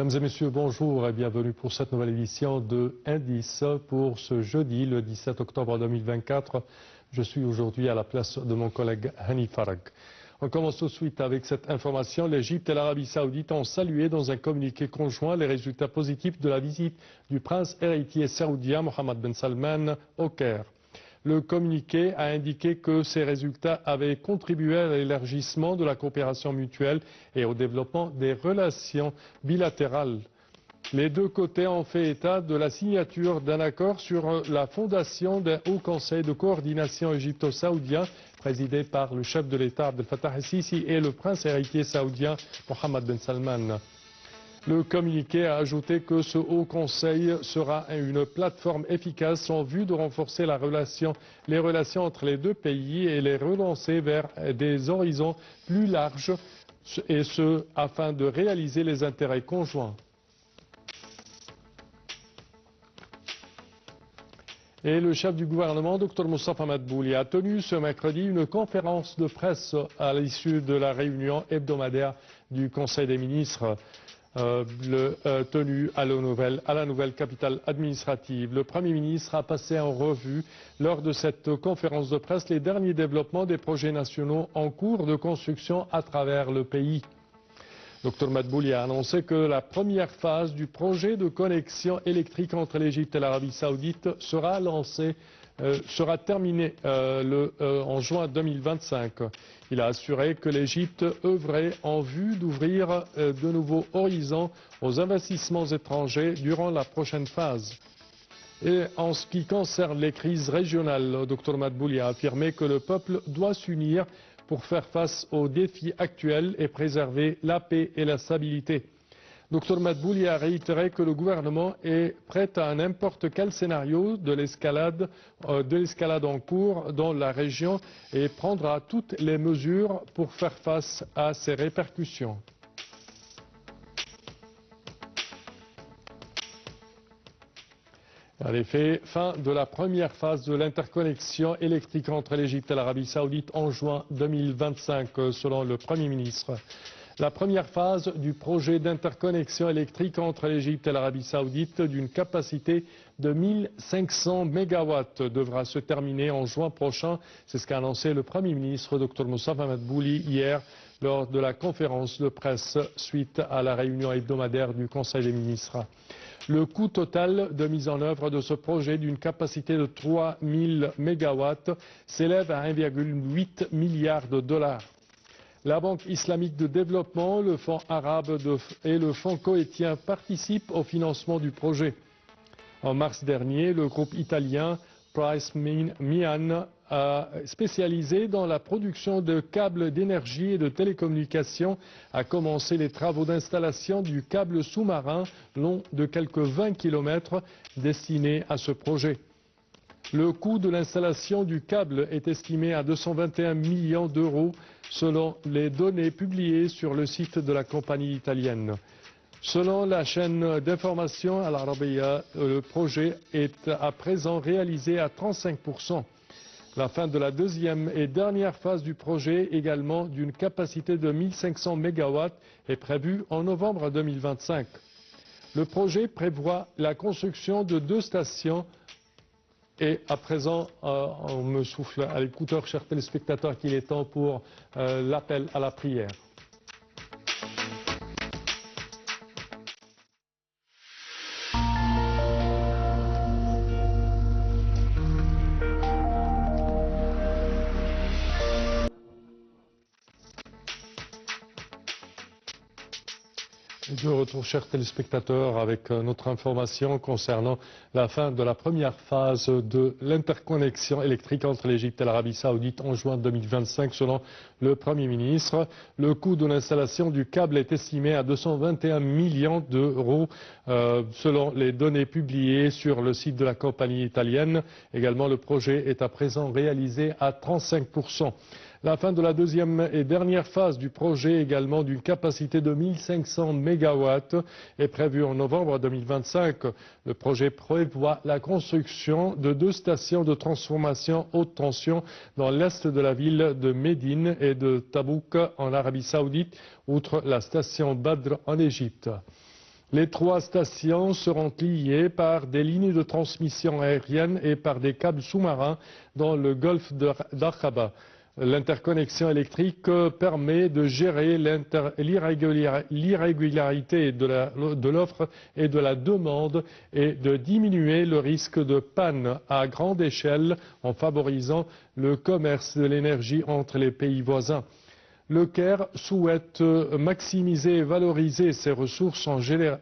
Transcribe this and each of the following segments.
Mesdames et messieurs, bonjour et bienvenue pour cette nouvelle édition de Indice pour ce jeudi, le 17 octobre 2024. Je suis aujourd'hui à la place de mon collègue Hani Farag. On commence tout de suite avec cette information. L'Égypte et l'Arabie Saoudite ont salué dans un communiqué conjoint les résultats positifs de la visite du prince héritier saoudien Mohammed Ben Salman au Caire. Le communiqué a indiqué que ces résultats avaient contribué à l'élargissement de la coopération mutuelle et au développement des relations bilatérales. Les deux côtés ont fait état de la signature d'un accord sur la fondation d'un haut conseil de coordination égypto-saoudien présidé par le chef de l'État Abdel Fattah el-Sisi et le prince héritier saoudien Mohammed Ben Salman. Le communiqué a ajouté que ce haut conseil sera une plateforme efficace en vue de renforcer les relations entre les deux pays et les relancer vers des horizons plus larges, et ce afin de réaliser les intérêts conjoints. Et le chef du gouvernement, Dr Moustapha Madbouli, a tenu ce mercredi une conférence de presse à l'issue de la réunion hebdomadaire du Conseil des ministres tenue à la nouvelle capitale administrative. Le Premier ministre a passé en revue lors de cette conférence de presse les derniers développements des projets nationaux en cours de construction à travers le pays. Dr Madbouli a annoncé que la première phase du projet de connexion électrique entre l'Égypte et l'Arabie Saoudite sera terminée en juin 2025. Il a assuré que l'Égypte œuvrait en vue d'ouvrir de nouveaux horizons aux investissements étrangers durant la prochaine phase. Et en ce qui concerne les crises régionales, Dr Madbouli a affirmé que le peuple doit s'unir pour faire face aux défis actuels et préserver la paix et la stabilité. Dr Madbouli a réitéré que le gouvernement est prêt à n'importe quel scénario de l'escalade en cours dans la région et prendra toutes les mesures pour faire face à ces répercussions. En effet, fin de la première phase de l'interconnexion électrique entre l'Égypte et l'Arabie Saoudite en juin 2025, selon le Premier ministre. La première phase du projet d'interconnexion électrique entre l'Égypte et l'Arabie Saoudite d'une capacité de 1500 MW devra se terminer en juin prochain. C'est ce qu'a annoncé le Premier ministre Dr Moustapha Madbouli hier lors de la conférence de presse suite à la réunion hebdomadaire du Conseil des ministres. Le coût total de mise en œuvre de ce projet d'une capacité de 3000 MW s'élève à 1,8 milliard de dollars. La Banque islamique de développement, le Fonds arabe et le Fonds koweïtien participent au financement du projet. En mars dernier, le groupe italien Price Mian, spécialisé dans la production de câbles d'énergie et de télécommunications, a commencé les travaux d'installation du câble sous-marin long de quelques 20 km destiné à ce projet. Le coût de l'installation du câble est estimé à 221 millions d'euros selon les données publiées sur le site de la compagnie italienne. Selon la chaîne d'information Al Arabiya, le projet est à présent réalisé à 35%. La fin de la deuxième et dernière phase du projet, également d'une capacité de 1500 MW, est prévue en novembre 2025. Le projet prévoit la construction de 2 stations. Et à présent, on me souffle à l'écouteur, chers téléspectateurs, qu'il est temps pour l'appel à la prière. De retour, chers téléspectateurs, avec notre information concernant la fin de la première phase de l'interconnexion électrique entre l'Égypte et l'Arabie Saoudite en juin 2025, selon le Premier ministre. Le coût de l'installation du câble est estimé à 221 millions d'euros, selon les données publiées sur le site de la compagnie italienne. Également, le projet est à présent réalisé à 35%. La fin de la deuxième et dernière phase du projet, également d'une capacité de 1500 MW, est prévue en novembre 2025. Le projet prévoit la construction de 2 stations de transformation haute tension dans l'est de la ville de Médine et de Tabouk en Arabie Saoudite, outre la station Badr en Égypte. Les 3 stations seront liées par des lignes de transmission aérienne et par des câbles sous-marins dans le golfe d'Aqaba. L'interconnexion électrique permet de gérer l'irrégularité de l'offre et de la demande et de diminuer le risque de panne à grande échelle en favorisant le commerce de l'énergie entre les pays voisins. Le Caire souhaite maximiser et valoriser ses ressources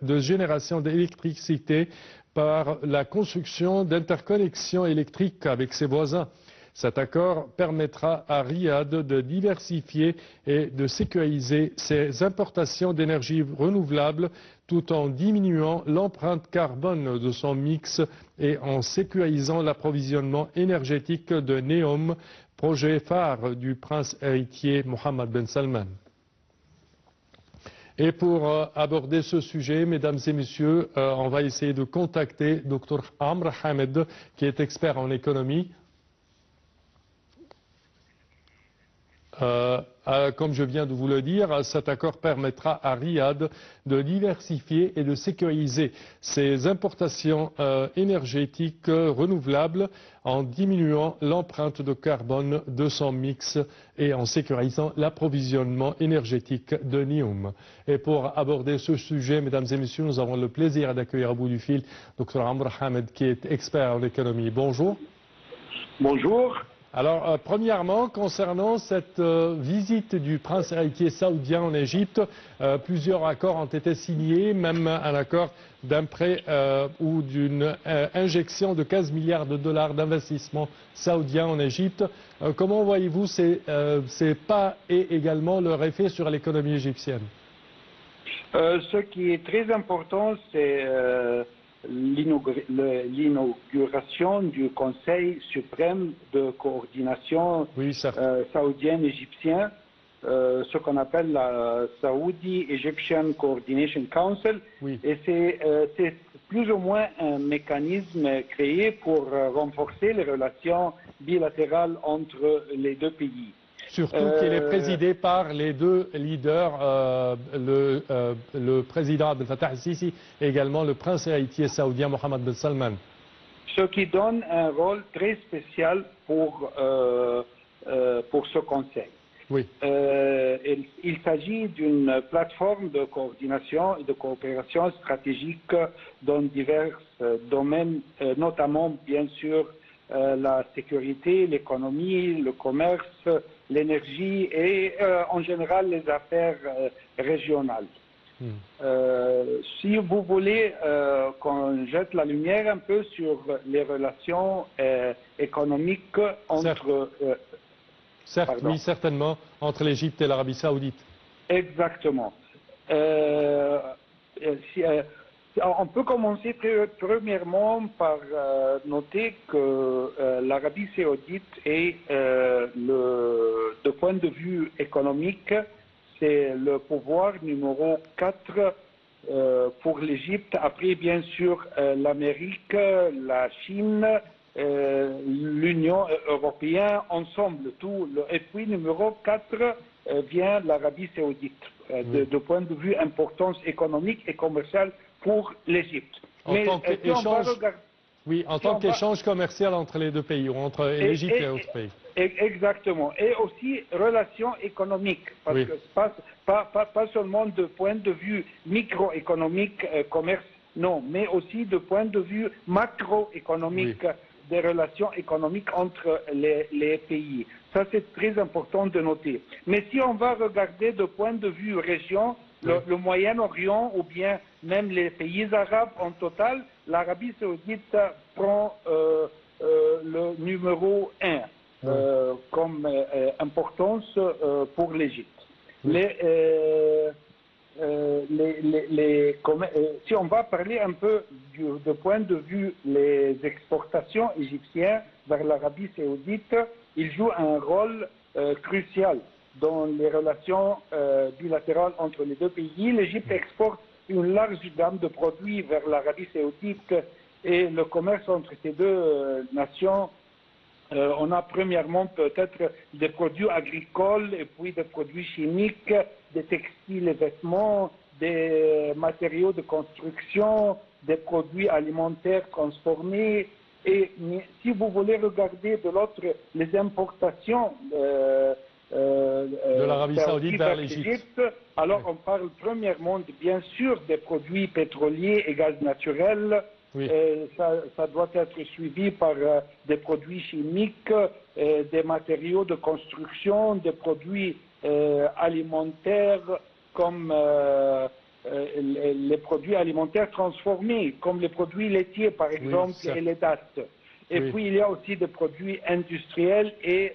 de génération d'électricité par la construction d'interconnexions électriques avec ses voisins. Cet accord permettra à Riyad de diversifier et de sécuriser ses importations d'énergie renouvelable tout en diminuant l'empreinte carbone de son mix et en sécurisant l'approvisionnement énergétique de NEOM, projet phare du prince héritier Mohammed Ben Salman. Et pour aborder ce sujet, mesdames et messieurs, on va essayer de contacter Dr Amr Hamed, qui est expert en économie. Comme je viens de vous le dire, cet accord permettra à Riyad de diversifier et de sécuriser ses importations énergétiques renouvelables en diminuant l'empreinte de carbone de son mix et en sécurisant l'approvisionnement énergétique de NEOM. Et pour aborder ce sujet, mesdames et messieurs, nous avons le plaisir d'accueillir à bout du fil Dr Amr Hamed, qui est expert en économie. Bonjour. Bonjour. Alors, premièrement, concernant cette visite du prince héritier saoudien en Égypte, plusieurs accords ont été signés, même un accord d'un prêt ou d'une injection de 15 milliards de dollars d'investissement saoudien en Égypte. Comment voyez-vous ces pas et également leur effet sur l'économie égyptienne? Ce qui est très important, c'est l'inauguration du Conseil suprême de coordination saoudienne-égyptien, ce qu'on appelle la Saudi Egyptian Coordination Council. Oui. Et c'est plus ou moins un mécanisme créé pour renforcer les relations bilatérales entre les deux pays. Surtout qu'il est présidé par les deux leaders, le président Abdel Fattah el-Sisi et également le prince héritier saoudien Mohammed Ben Salman. Ce qui donne un rôle très spécial pour ce conseil. Oui. Il s'agit d'une plateforme de coordination et de coopération stratégique dans divers domaines, notamment bien sûr la sécurité, l'économie, le commerce, l'énergie et en général les affaires régionales. Si vous voulez qu'on jette la lumière un peu sur les relations économiques entre... Certes, oui, certainement, entre l'Égypte et l'Arabie saoudite. Exactement. On peut commencer premièrement par noter que l'Arabie saoudite est, de point de vue économique, c'est le pouvoir numéro 4 pour l'Égypte, après bien sûr l'Amérique, la Chine, l'Union européenne, ensemble, tout. Et puis numéro 4 vient l'Arabie saoudite, de point de vue importance économique et commerciale pour l'Égypte. En tant qu'échange commercial entre les deux pays, ou entre l'Égypte et d'autres pays. Exactement. Et aussi relations économiques, parce que pas seulement de point de vue microéconomique, commerce, non, mais aussi de point de vue macroéconomique, des relations économiques entre les pays. Ça, c'est très important de noter. Mais si on va regarder de point de vue région, le Moyen-Orient ou bien même les pays arabes en total, l'Arabie saoudite prend le numéro 1 comme importance pour l'Égypte. Si on va parler un peu de point de vue les exportations égyptiennes vers l'Arabie saoudite, ils jouent un rôle crucial dans les relations bilatérales entre les deux pays. L'Égypte exporte une large gamme de produits vers l'Arabie saoudite et le commerce entre ces deux nations. On a premièrement peut-être des produits agricoles et puis des produits chimiques, des textiles et vêtements, des matériaux de construction, des produits alimentaires transformés. Et si vous voulez regarder de l'autre les importations de l'Arabie Saoudite vers l'Égypte, alors on parle premièrement bien sûr des produits pétroliers et gaz naturel. Oui. Ça doit être suivi par des produits chimiques, des matériaux de construction, des produits alimentaires comme les produits alimentaires transformés, comme les produits laitiers par exemple, oui, et les dattes. Et oui. puis il y a aussi des produits industriels et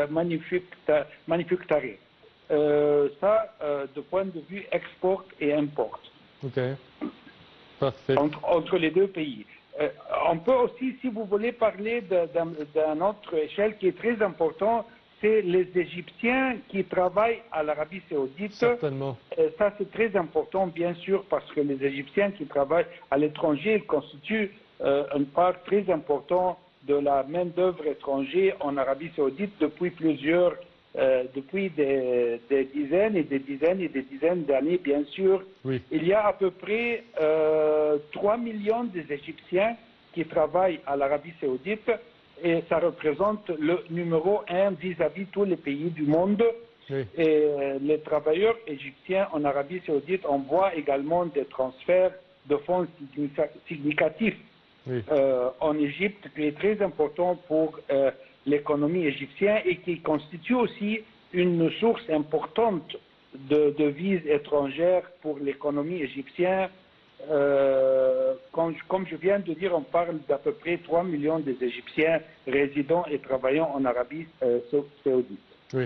manufacturés. Ça, de point de vue export et import. Ok, parfait. Entre les deux pays. On peut aussi, si vous voulez, parler d'une autre échelle qui est très importante, c'est les Égyptiens qui travaillent à l'Arabie Saoudite. Certainement. Ça, c'est très important, bien sûr, parce que les Égyptiens qui travaillent à l'étranger constituent une part très importante de la main-d'œuvre étrangère en Arabie Saoudite depuis depuis des dizaines et des dizaines et des dizaines d'années, bien sûr. Oui. Il y a à peu près 3 millions d'Égyptiens qui travaillent à l'Arabie Saoudite et ça représente le numéro 1 vis-à-vis tous les pays du monde. Oui. Et les travailleurs égyptiens en Arabie Saoudite envoient également des transferts de fonds significatifs Oui. en Égypte, qui est très important pour l'économie égyptienne et qui constitue aussi une source importante de devises étrangères pour l'économie égyptienne. Comme je viens de dire, on parle d'à peu près 3 millions d'Égyptiens résidant et travaillant en Arabie Saoudite. Oui.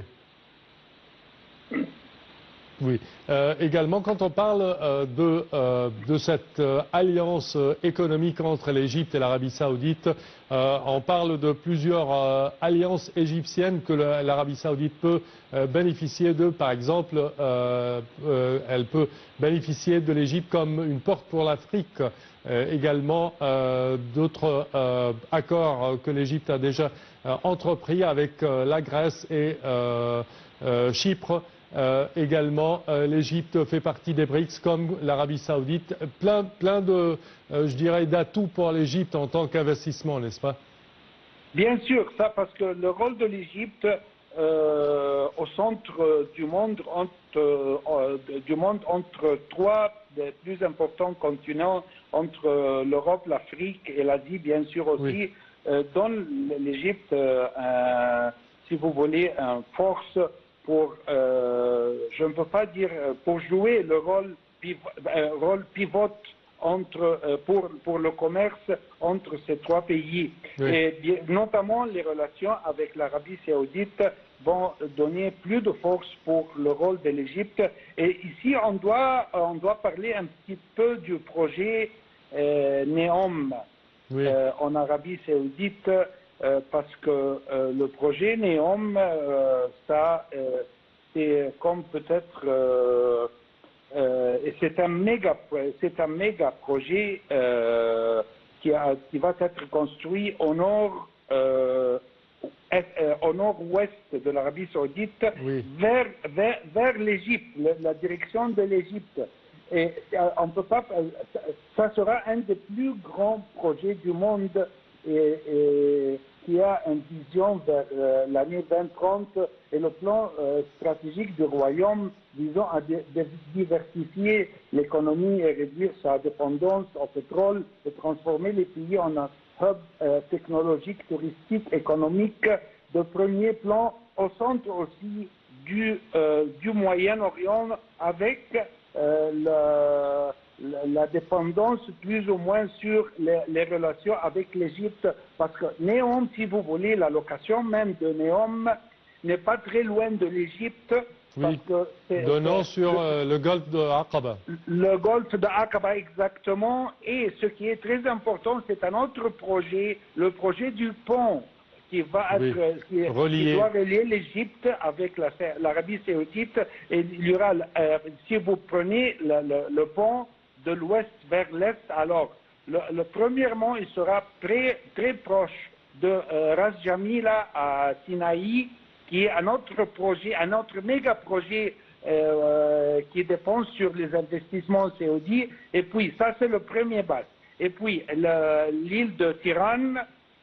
Oui. Également, quand on parle de cette alliance économique entre l'Égypte et l'Arabie Saoudite, on parle de plusieurs alliances égyptiennes que l'Arabie Saoudite peut bénéficier de. Par exemple, elle peut bénéficier de l'Égypte comme une porte pour l'Afrique. Également, d'autres accords que l'Égypte a déjà entrepris avec la Grèce et Chypre. Également, l'Égypte fait partie des BRICS comme l'Arabie Saoudite. Plein de, je dirais, d'atouts pour l'Égypte en tant qu'investissement, n'est-ce pas? Bien sûr, ça parce que le rôle de l'Égypte au centre du monde entre trois des plus importants continents, entre l'Europe, l'Afrique et l'Asie, bien sûr aussi, oui. Donne l'Égypte, si vous voulez, une force pour, je ne peux pas dire, pour jouer le rôle pivote pour le commerce entre ces trois pays. Oui. Et notamment les relations avec l'Arabie Saoudite vont donner plus de force pour le rôle de l'Égypte. Et ici, on doit parler un petit peu du projet NEOM oui. En Arabie Saoudite. Parce que le projet NEOM, c'est comme peut-être, c'est un méga projet qui va être construit au nord-ouest de l'Arabie Saoudite oui. vers l'Égypte, la direction de l'Égypte. Et on peut pas, ça sera un des plus grands projets du monde et qui a une vision vers l'année 2030 et le plan stratégique du royaume visant à diversifier l'économie et réduire sa dépendance au pétrole et transformer les pays en un hub technologique, touristique, économique de premier plan au centre aussi du Moyen-Orient avec la dépendance plus ou moins sur les relations avec l'Égypte, parce que NEOM, si vous voulez, la location même de NEOM n'est pas très loin de l'Égypte. Oui, donnant sur le golfe de Aqaba. Le golfe de Aqaba, exactement. Et ce qui est très important, c'est un autre projet, le projet du pont qui va être, qui doit relier l'Égypte avec l'Arabie Saoudite. Et il y aura, si vous prenez le pont de l'ouest vers l'est, alors, premièrement, il sera très, très proche de Ras Jamila à Sinaï, qui est un autre projet, un autre méga projet qui dépendent sur les investissements saoudiens. Et puis, ça, c'est le premier base. Et puis, l'île de Tiran,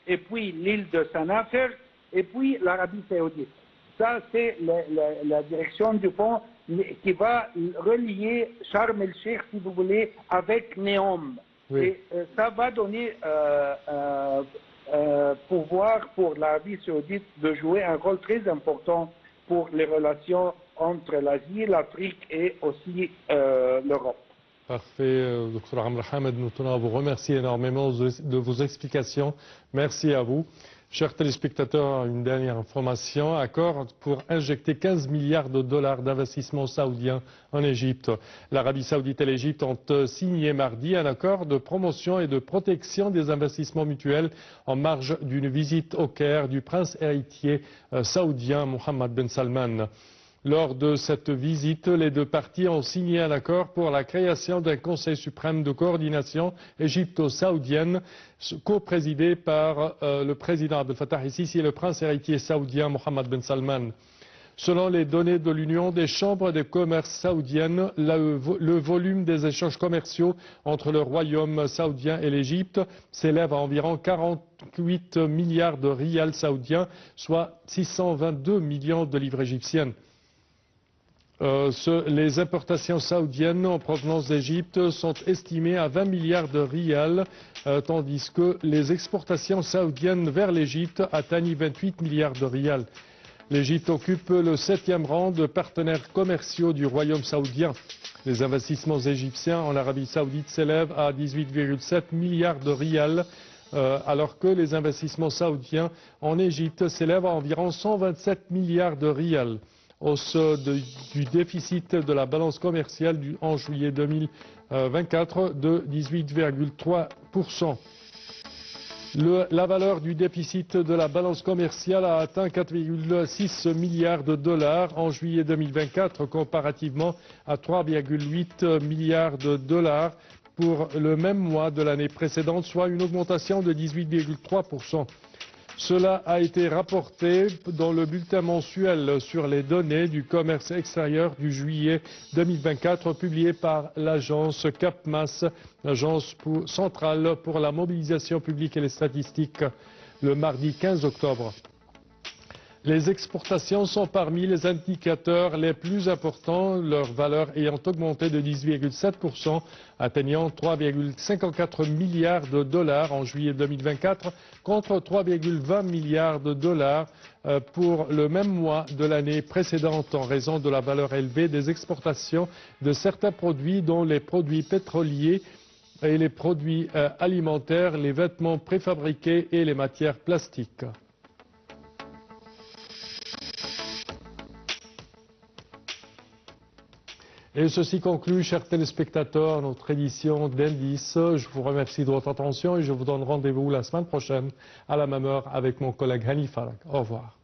et puis l'île de Sanafer, et puis l'Arabie saoudite. Ça, c'est la direction du pont qui va relier Sharm el-Sheikh, si vous voulez, avec Neom. Oui. Et ça va donner pouvoir pour l'Arabie saoudite de jouer un rôle très important pour les relations entre l'Asie, l'Afrique et aussi l'Europe. Parfait, Dr Amr Hamed, nous tenons à vous remercier énormément de vos explications. Merci à vous. Chers téléspectateurs, une dernière information. Accord pour injecter 15 milliards de dollars d'investissements saoudiens en Égypte. L'Arabie saoudite et l'Égypte ont signé mardi un accord de promotion et de protection des investissements mutuels en marge d'une visite au Caire du prince héritier saoudien Mohammed Ben Salman. Lors de cette visite, les deux parties ont signé un accord pour la création d'un Conseil suprême de coordination égypto-saoudienne, co-présidé par le président Abdel Fattah el-Sisi et le prince héritier saoudien Mohammed Ben Salman. Selon les données de l'Union des chambres de commerce saoudiennes, le volume des échanges commerciaux entre le royaume saoudien et l'Égypte s'élève à environ 48 milliards de rials saoudiens, soit 622 millions de livres égyptiennes. Les importations saoudiennes en provenance d'Égypte sont estimées à 20 milliards de rials, tandis que les exportations saoudiennes vers l'Égypte atteignent 28 milliards de rials. L'Égypte occupe le 7e rang de partenaires commerciaux du royaume saoudien. Les investissements égyptiens en Arabie saoudite s'élèvent à 18,7 milliards de rials, alors que les investissements saoudiens en Égypte s'élèvent à environ 127 milliards de rials. Hausse du déficit de la balance commerciale en juillet 2024 de 18,3%. La valeur du déficit de la balance commerciale a atteint 4,6 milliards de dollars en juillet 2024 comparativement à 3,8 milliards de dollars pour le même mois de l'année précédente, soit une augmentation de 18,3%. Cela a été rapporté dans le bulletin mensuel sur les données du commerce extérieur du juillet 2024 publié par l'agence CAPMAS, l'agence centrale pour la mobilisation publique et les statistiques, le mardi 15 octobre. Les exportations sont parmi les indicateurs les plus importants, leur valeur ayant augmenté de 10,7%, atteignant 3,54 milliards de dollars en juillet 2024, contre 3,20 milliards de dollars pour le même mois de l'année précédente, en raison de la valeur élevée des exportations de certains produits, dont les produits pétroliers et les produits alimentaires, les vêtements préfabriqués et les matières plastiques. Et ceci conclut, chers téléspectateurs, notre édition d'Indice. Je vous remercie de votre attention et je vous donne rendez-vous la semaine prochaine à la même heure avec mon collègue Hani Farag. Au revoir.